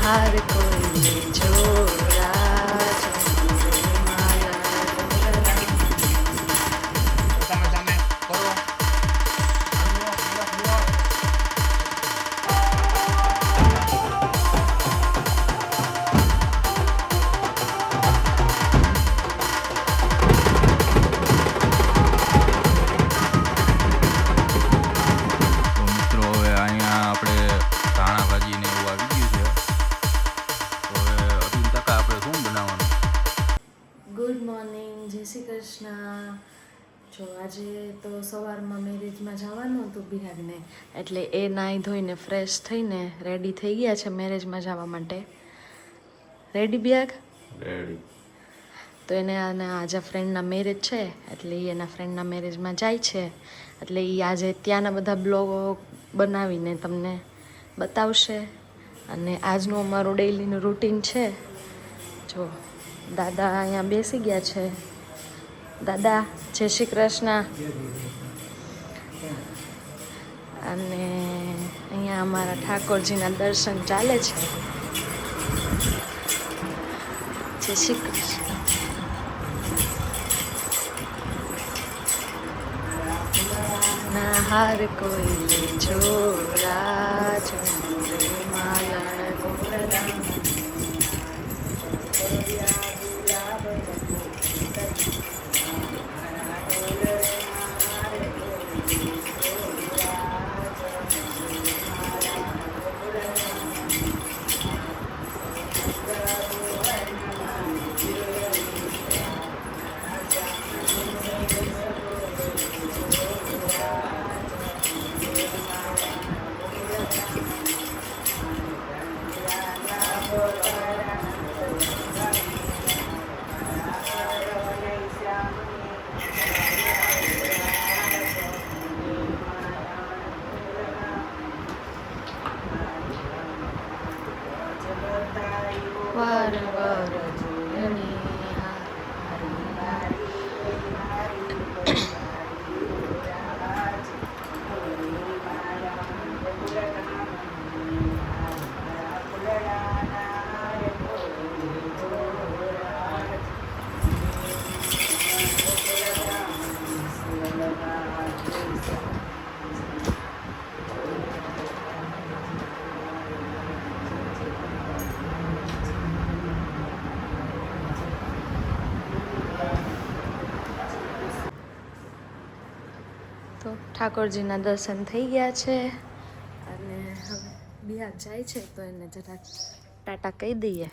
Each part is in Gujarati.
હાર કોઈ જોરા ચંદ્રમાલા સામે સામે કરો. મિત્રો હવે અહીંયા આપણે ધાણા ભાજી ને એવું આવી ગયું છે. તો હવે અભિન ટકા આપણે શું બનાવવાનું? ગુડ મોર્નિંગ, જય શ્રી કૃષ્ણ. જો આજે તો સવારમાં મેરેજમાં જવાનું હતું બિહારને, એટલે એ નાહી ધોઈને ફ્રેશ થઈને રેડી થઈ ગયા છે મેરેજમાં જવા માટે. રેડી બિહાગ? રેડી. તો એને અને આજે ફ્રેન્ડના મેરેજ છે, એટલે એ એના ફ્રેન્ડના મેરેજમાં જાય છે. એટલે એ આજે ત્યાંના બધા બ્લોગો બનાવીને તમને બતાવશે. અને આજનું અમારું ડેઈલીનું રૂટીન છે. જો દાદા અહીંયા બેસી ગયા છે. દાદા જય શ્રી કૃષ્ણ. અને અહીંયા અમારા ઠાકોરજીના દર્શન ચાલે છે. જય શ્રી કૃષ્ણ. ના હાર કોઈ જોરા ચંદ્રમાલા ગોરધા વાર વાર જોયણી તો ઠાકોરજીના દર્શન થઈ ગયા છે. અને હવે બિહાર જાય છે, તો એને જરાક ટાટા કહી દઈએ.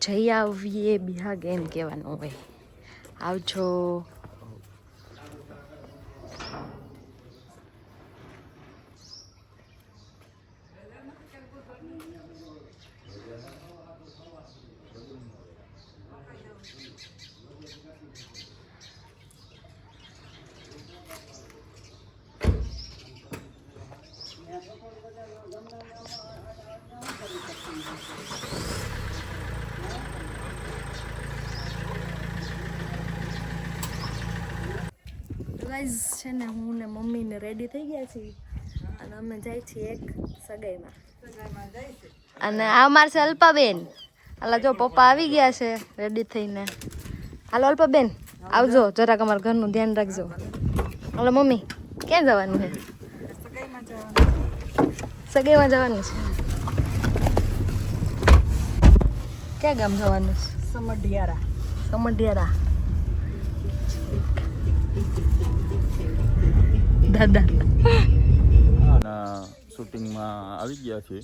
જઈ આવીએ બિહાગ એમ કહેવાનું હોય. આવજો. ગાઈઝ છે ને, હું ને મમ્મીને રેડી થઈ ગયા છીએ અને અમે જાય છીએ એક સગાઈમાં. અને આ માર છે અલ્પાબેન. હાલો જો પપ્પા આવી ગયા છે રેડી થઈને. હાલો અલ્પાબેન આવજો, જરાક અમારા ઘરનું ધ્યાન રાખજો. હાલો મમ્મી, ક્યાં જવાનું છે? સગાઈમાં જવાનું છે. ક્યાં ગામ જવાનું છે? સમઢિયારા. સમઢિયારા. દાદા શૂટિંગમાં આવી ગયા છે.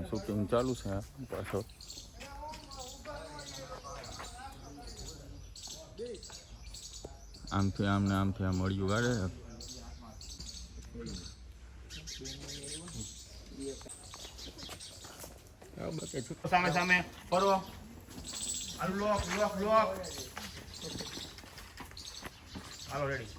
શૂટિંગ ચાલુ છે પાછળ. આમથી આમ ને આમથી આમ મળ્યું ગાડે. સામે સામે ફરો. લોક લોક લોક. હાલો રેડી.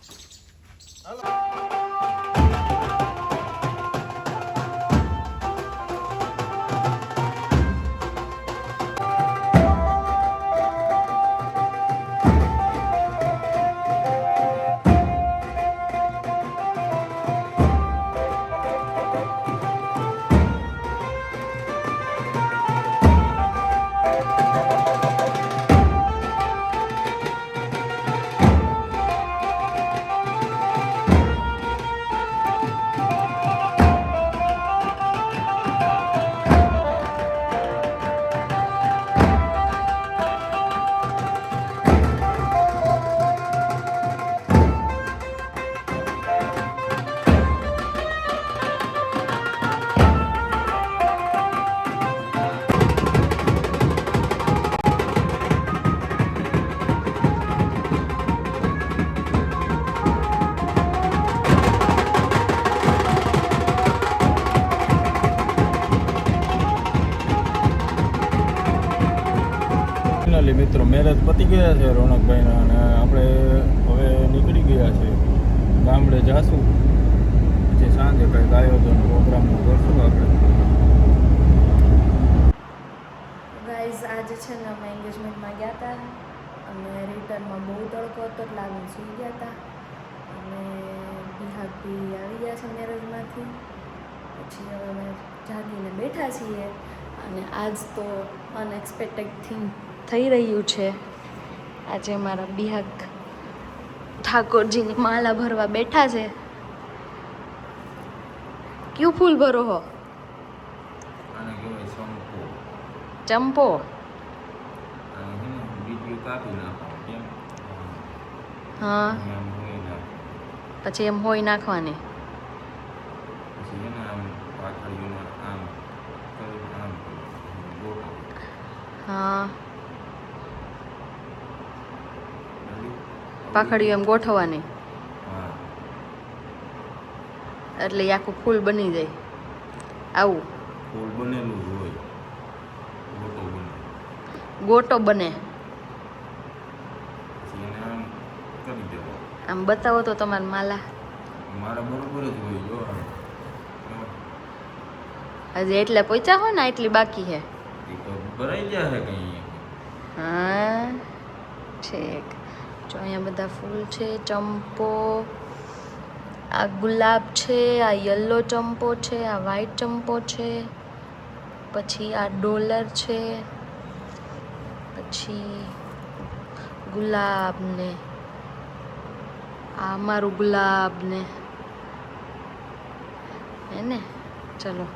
ફાઇનલી મિત્રો મેરેજ પતી ગયા છે રોનકભાઈના અને આપણે હવે નીકળી ગયા છે ગામડે જાશું પછી સાંજે કંઈક આયોજન પ્રોગ્રામનું કરશું આપણે. ગાઈઝ આજે છે ને અમે એન્ગેજમેન્ટમાં ગયા હતા અને રિટર્નમાં બહુ તડકો હતો એટલે આવીને સૂઈ ગયા હતા અને બિહાગી આવી ગયા છે મેરેજમાંથી. પછી હવે અમે જાગીને બેઠા છીએ અને આજ તો અનએક્સપેક્ટેડ થિંગ થઈ રહ્યું છે. આજે મારા બિહાગ ઠાકોરજીની માલા ભરવા બેઠા છે. કયું ફૂલ ભરો હો? આને કહેવાય સંપો. ચંપો. બીજું કાપી નાખો કેમ હા એમ હોય નાખો પછી એમ હોય નાખવાની. પછી એને આમ પાછળીને આમ કરી આમ ગોઠવો. હા પાખડીઓ એમ ગોઠવવાની હા એટલે એ આખું ફૂલ બની જાય. આવું ફૂલ બનેલું જ હોય ગોટો બને ગોટો બને. પછી એને આમ કરી દેવો. આમ બતાવો તો તમારી માલા. મારા બરોબર જ હોય જો હજી એટલે પહોંચ્યા હોય ને એટલી બાકી છે. એ તો ભરાઈ જશે કંઈ. હા ઠીક. જો અહીંયા બધા ફૂલ છે. ચંપો, આ ગુલાબ છે, આ યલો ચંપો છે, આ વ્હાઈટ ચંપો છે, પછી આ ડોલર છે, પછી ગુલાબ ને આ અમારું ગુલાબ ને હે ને. ચલો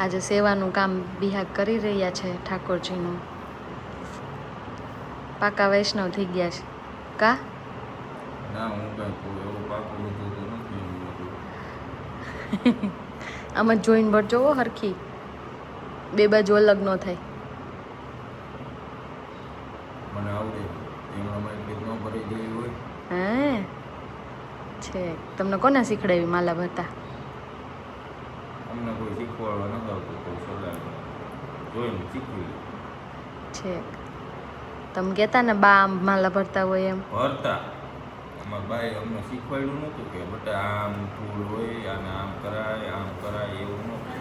આજે સેવાનું કામ બિહાગ કરી રહ્યા છે ઠાકોરજીનું. પાકા વૈષ્ણવ થઈ ગયા છે કા? ના હું કાંઈ એવું પાકું બધું તો નથી એવું બધું. આમાં જોઈન ભરજો હો હરખી, બે બાજુ અલગ ન થાય. મને આવડે એમાં એટલી ન ભરાઈ ગઈ હોય. હે છે. તમને કોને શીખડાવી માલા ભરતા? અમને કોઈ શીખવાડવા નથી આવતું કોઈ સલાહ જોઈને શીખવી છે. તમે કહેતા ને બા આમ માલા ભરતા હોય એમ. ભરતા અમારા બાઈ અમને શીખવાડ્યું નહોતું કે બેટા આમ ફૂલ હોય અને આમ કરાય એવું નહોતું.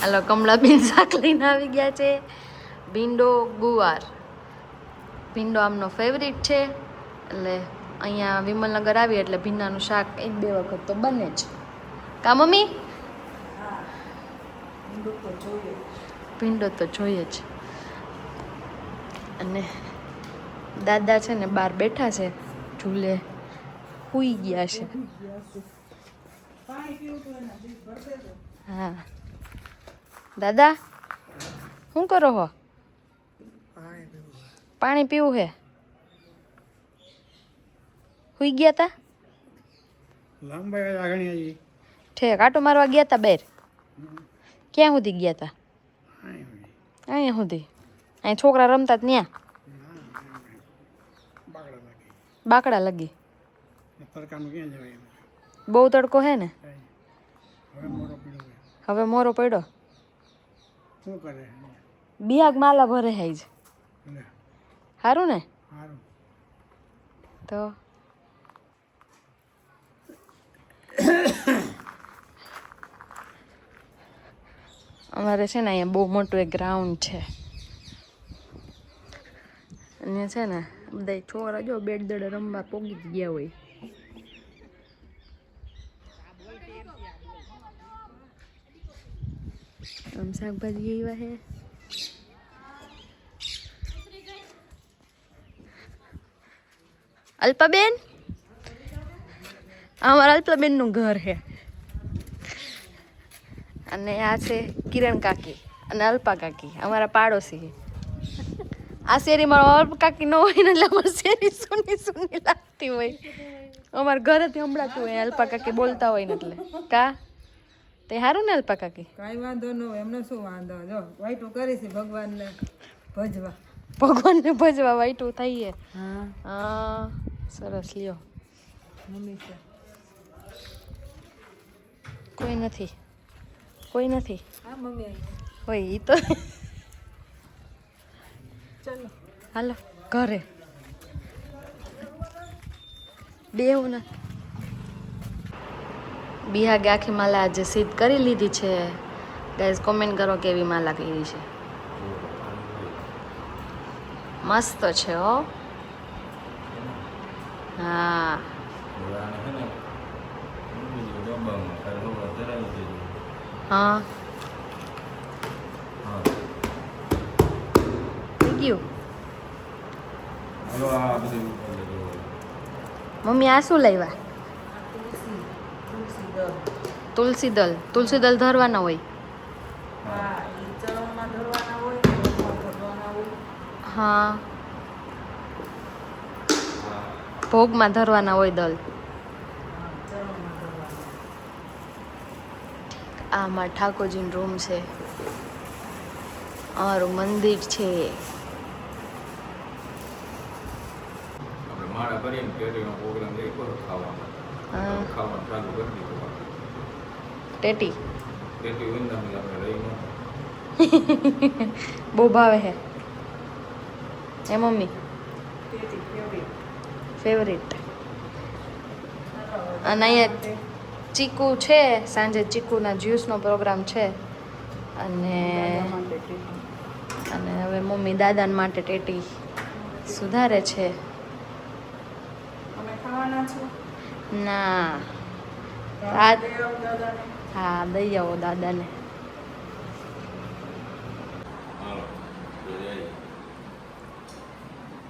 હાલો કમળાબેન શાક લઈને આવી ગયા છે. ભીંડો ગુવાર. ભીંડો આમનો ફેવરિટ છે એટલે અહીંયા વિમલનગર આવી એટલે ભીંડાનું શાક 1-2 વખત તો બને જ. કા મમ્મી? ભીંડો તો જોઈએ જ. અને દાદા છે ને બહાર બેઠા છે ઝૂલે સૂઈ ગયા છે. હા દાદા શું કરો હો? પાણી પીવું હે? સૂઈ ગયા તા? ઠેક આટો મારવા ગયા તા બહાર? ક્યાં સુધી ગયા તા? અહીંયા સુધી? અહીં છોકરા રમતા જ ત્યાં બાકડા લગી. બહુ તડકો હે ને? હવે મોરો પડ્યો. બિહાગ માલા ભરે હે જ. સારું ને? તો અમારે છે ને અહીંયા બહુ મોટું એક ગ્રાઉન્ડ છે અને છે ને બધા છોકરા જો બેટ દડે રમવા પોગી જ ગયા હોય. આમ શાકભાજી એવા હે. અલ્પાબેન, અમારા અલ્પાબેન નું ઘર છે અને આ છે કિરણ કાકી અને અલ્પા કાકી અમારા પાડોશી. આ શેરીમાં અલ્પા કાકી ન હોય ને એટલે અમારી શેરી સુની સુની લાગતી હોય. અમારા ઘરેથી સંભળાતું હોય અલ્પા કાકી બોલતા હોય ને એટલે. કા તે સારું ને અલ્પા કાકી? કાંઈ વાંધો ન હોય, એમને શું વાંધો? જો વાઈટું કરીશ ભગવાનને ભજવા. ભગવાનને ભજવા વાઈટું થઈએ. હા હા સરસ લ્યો. મમ્મી છે કોઈ નથી, કોઈ નથી હા મમ્મી હોય. એ તો હાલો ઘરે બેવું ને બિહાગે આખી માલા આજે સિદ્ધ કરી લીધી છે ગાઈઝ કોમેન્ટ કરો કેવી માલા કરી છે મસ્ત છે હો હા હા થઈ ગયું મમ્મી આ શું લાવ્યા તુલસી દલ ધરવાના હોય હા ભોગમાં ધરવાના હોય દલ આ અમારા ઠાકોરજીનો રૂમ છે અમારું મંદિર છે માળા કરીને કેરીનો પ્રોગ્રામ લઈ કરો ખાવાનું ચાલુ કરી દીધું ટેટી કેરી વિંદામાં આપણે રહીને બહુ ભાવે હે એ મમ્મી ફેવરિટ અને અહીંયા ચીકુ છે સાંજે ચીકુના જ્યુસનો પ્રોગ્રામ છે અને હવે મમ્મી દાદાને માટે ટેટી સુધારે છે ના હા દઈ આવો દાદાને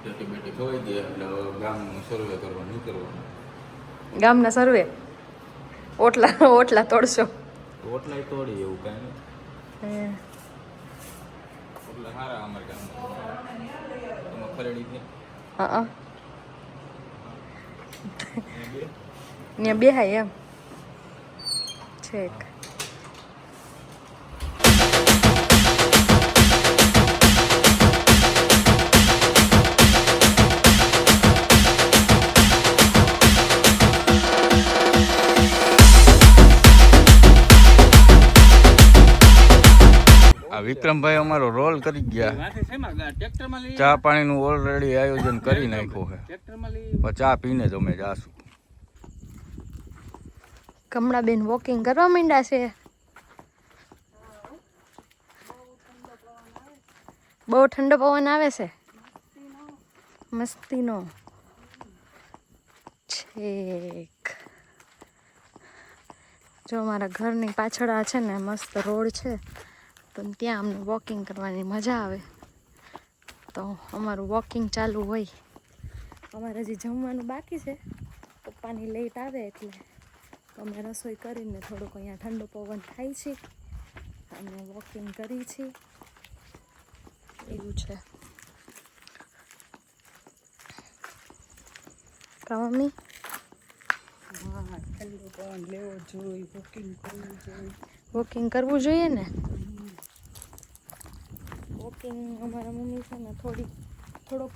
બેટી બેટી ખવાઈ ગઈ એટલે ગામનું સર્વે કરવા નીકળવાનું ગામના સર્વે ઓટલા તોડશો ઓટલાય તોડી એવું કાંઈ નહીં ઓટલા સારા અમારે ગામમાં એમાં ખરેડી છે હા ત્યાં બેહાય એમ છેક વિક્રમભાઈ અમારો રોલ કરી ગયા ચા પાણીનું ઓલરેડી આયોજન કરી નાખ્યું છે ચા પીને જ અમે જાશું કમળાબેન વોકિંગ કરવા માંડ્યા છે બહુ ઠંડો પવન આવે છે મસ્તીનો છેક જો અમારા ઘરની પાછળ આ છે ને મસ્ત રોડ છે તો ત્યાં અમને વોકિંગ કરવાની મજા આવે તો અમારું વોકિંગ ચાલુ હોય અમારે હજી જમવાનું બાકી છે પપ્પાની લેટ આવે એટલે અમે રસોઈ કરીને થોડુંક અહીંયા ઠંડો પવન થાય છે અને વોકિંગ કરી છે એવું છે કા મમ્મી હા ઠંડો પવન લેવો જોઈએ વોકિંગ કરવું જોઈએ ને વોકિંગ અમારા મમ્મી છે ને થોડોક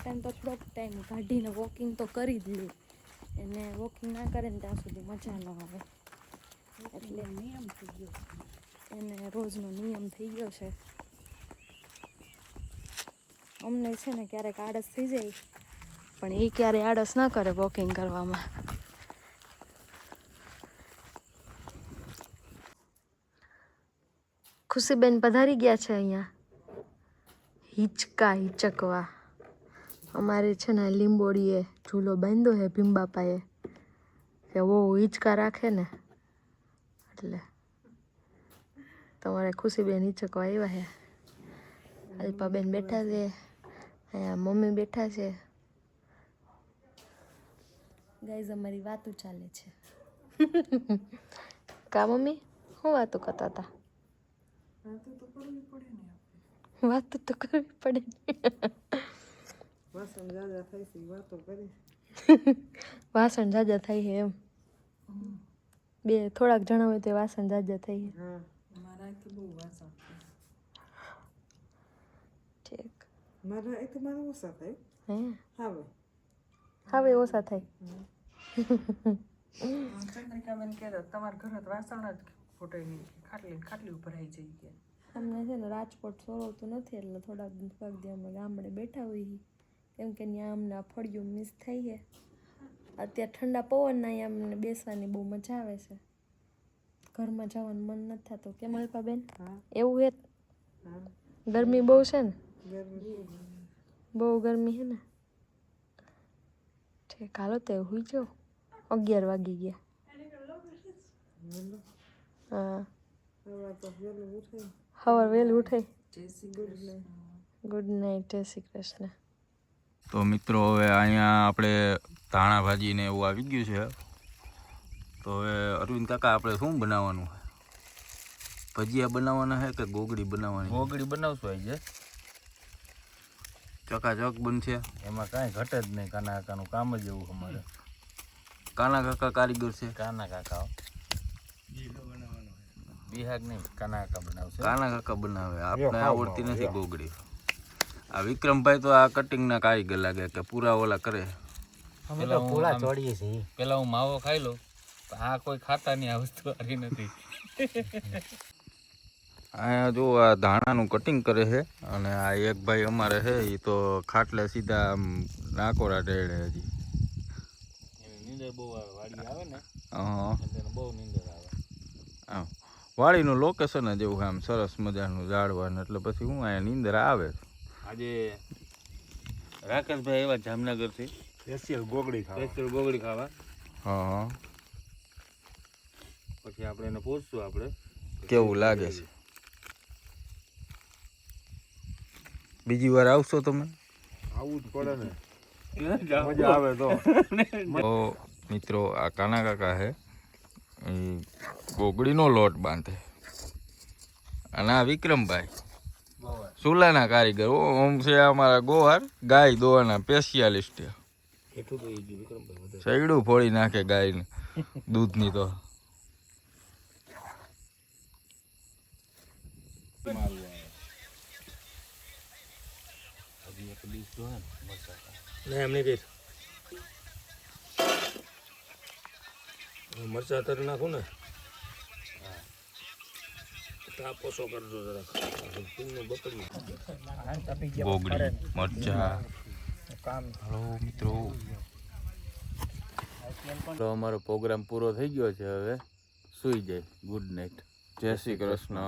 ટાઈમ કાઢીને વોકિંગ તો કરી જ લે એને વોકિંગ ના કરે ને ત્યાં સુધી મજા ન આવે એટલે નિયમ થઈ ગયો એને રોજનો નિયમ થઈ ગયો છે અમને છે ને ક્યારેક આળસ થઈ જાય પણ એ ક્યારેય આળસ ના કરે વોકિંગ કરવામાં ખુશીબેન પધારી ગયા છે અહીંયા હિચકવા અમારે છે ને લીંબોડીએ ઝૂલો બાંધ્યો છે ભીમબાપાએ કે બહુ હિંચકા રાખે ને એટલે તમારે ખુશીબેન હિંચકવા આવ્યા છે અલ્પાબેન બેઠા છે અહીંયા મમ્મી બેઠા છે ગાઈઝ અમારી વાતો ચાલે છે કા મમ્મી શું વાતો કરતા હતા વાતો તો કરવી પડે વાસણ જાજા થાય છે વાતો કરી વાસણ જાજા થાય છે એમ બે થોડાક જણા હોય તો વાસણ જાજા થાય છે હા મારાથી બહુ વાસણ ઠીક મારા ઓછા થાય હે હવે ઓછા થાય ચંદ્રિકાબેન કહેતા તમારા ઘરે તો વાસણ જ ફૂટે નહીં ખાટલી ઉપર આવી જાય કે અમને છે ને રાજકોટ સોરવતું નથી એટલે થોડાક દી અમે ગામડે બેઠા હોઈએ કેમ કે ત્યાં અમને આ ફળિયું મિસ થઈ છે. અત્યારે ઠંડા પવનના અહીંયા અમને બેસવાની બહુ મજા આવે છે. ઘરમાં જવાનું મન નથી થતું કેમ અલ્પાબેન? એવું હે? ગરમી બહુ છે ને? બહુ ગરમી છે ને? ઠીક હાલો તો હુઈ જાઓ. 11 વાગી ગયા. હા સવાર વહેલું ઉઠાય. Good night. જય શ્રી કૃષ્ણ. તો મિત્રો હવે અહીંયા આપણે ધાણા ભાજી ને એવું આવી ગયું છે. તો હવે અરવિંદ કાકા આપણે શું બનાવવાનું છે? ભજીયા બનાવવાના છે કે ગોગડી બનાવવાની? ગોગડી બનાવશું આજે. ચકાચક બનશે, એમાં કાંઈ ઘટે જ નહીં. કાના કાકાનું કામ જ એવું અમારે. કાના કાકા કારીગર છે. કાના કાકા બિહાગ નહીં, કાના કાકા બનાવશે. કાના કાકા બનાવે, આપણે આવડતી નથી ગોગડી. આ વિક્રમભાઈ તો આ કટિંગના કારીગર લાગે કે પૂરા ઓલા કરે. પેલા હું માવો ખાઈ લઉં. આ કોઈ ખાતા નહીં, આ વસ્તુ હારી નથી. અહીંયા જો આ ધાણાનું કટિંગ કરે છે અને આ એક ભાઈ અમારે છે એ તો ખાટલે સીધા નાકોરા ટેડે હજી. નીંદર બહુ આવે, વાડી આવે ને બહુ નીંદર આવે. હા, વાડીનું લોકેશન જ એવું આમ સરસ મજાનું ઝાડવાનું, એટલે પછી હું અહીંયા નીંદર આવે. આજે રાકેશભાઈ એવા જામનગરથી સ્પેશિયલ ગોગડી ખાવા. હા, પછી આપણે એને પૂછશું આપણે કેવું લાગે છે. બીજી વાર આવશો તમે? આવવું જ પડે ને, મજા આવે તો. મિત્રો આ કાના કાકા છે એ ગોગડીનો લોટ બાંધે અને આ વિક્રમભાઈ સુલાના કારીગર. ઓમ છે અમારા ગોવાર ગાય દોવાના સ્પેશિયાલિસ્ટ. સૈડું ફોડી નાખે ગાયને દૂધની તો. મરચા તર નાખું ને, તાપોસો કરજો જરાક. ગોગડી મરચા. હલો મિત્રો, તો અમારો પ્રોગ્રામ પૂરો થઈ ગયો છે. હવે સુઈ જાય. Good night. જય શ્રી કૃષ્ણ.